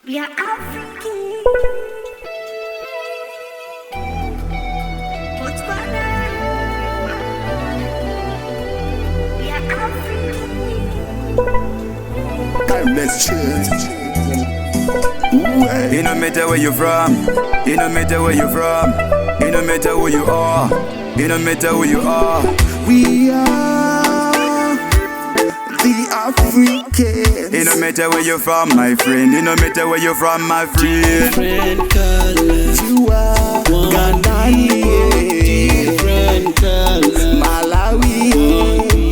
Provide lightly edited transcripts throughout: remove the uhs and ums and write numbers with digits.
We are African. What's going on? We are African. Timeless change. It no matter where you're from, it no matter where you're from, it no matter who you are, it no matter who you are. We are the Africans. It no matter where you're from, my friend. It no matter where you're from, my friend. Different colors. You are Ghanaian, Different colors. Malawi.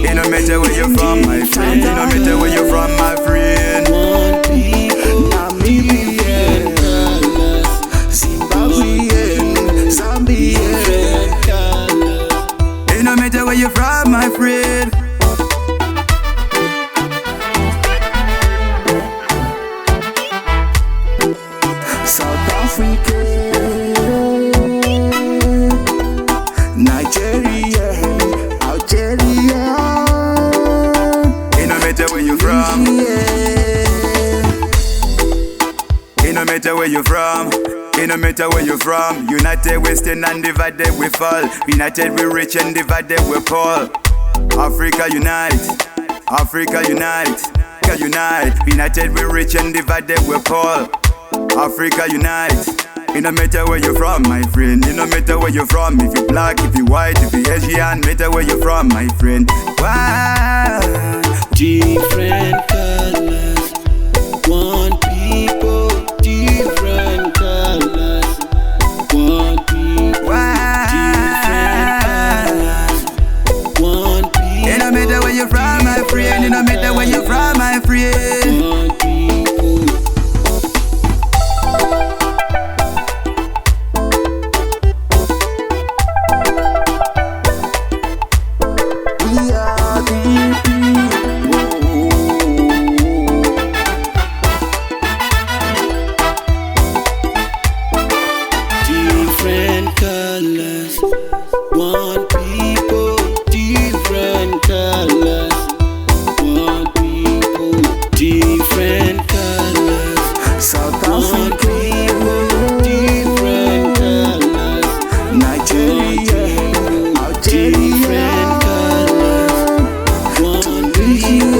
It no matter where you're from, my friend. It no matter where you're from, my friend. One people. Namibian, Colors. Zimbabwean, Zambian. Different colors. It no matter where you're from, my friend. South Africa, Nigeria, Algeria. It no matter where you're from. Yeah. It no matter where you're from. It no matter where you're from. United we stand and divided we fall. United we rich and divided we poor. Africa unite. Africa unite. Africa unite. United we rich and divided we poor. Africa unite. It no matter where you're from, my friend. It no matter where you're from. If you black, if you white, if you Asian, matter where you're from, my friend. Wow. Different colors. One people. Different colors. One people. Wow. One people. It no matter where you're from, my friend. It no matter where you're from, my friend. One people. We are the people. Different colors, one people. Different colors, one people. Different colors, South one Africa, people. Different colors, Nigeria, Algeria. different colors, one people.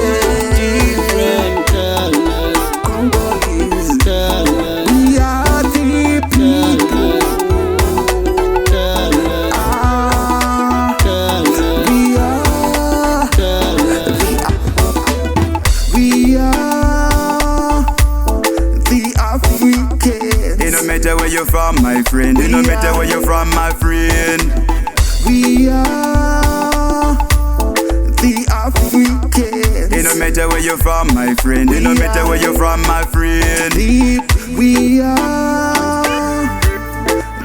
Different colors, Congolese. colors, We are the people. colors, Ah, colors, we are. colors. We are the Africans. It no matter where you're from, my friend. It no matter where you're from, my friend. We are the Africans. It no matter where you're from, my friend. It no matter where you're from, my friend. We are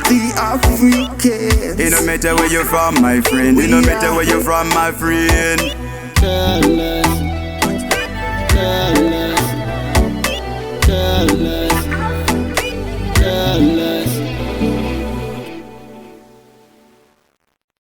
the Africans. It no matter where you're from, my friend. It no matter where you're from, my friend. Colors.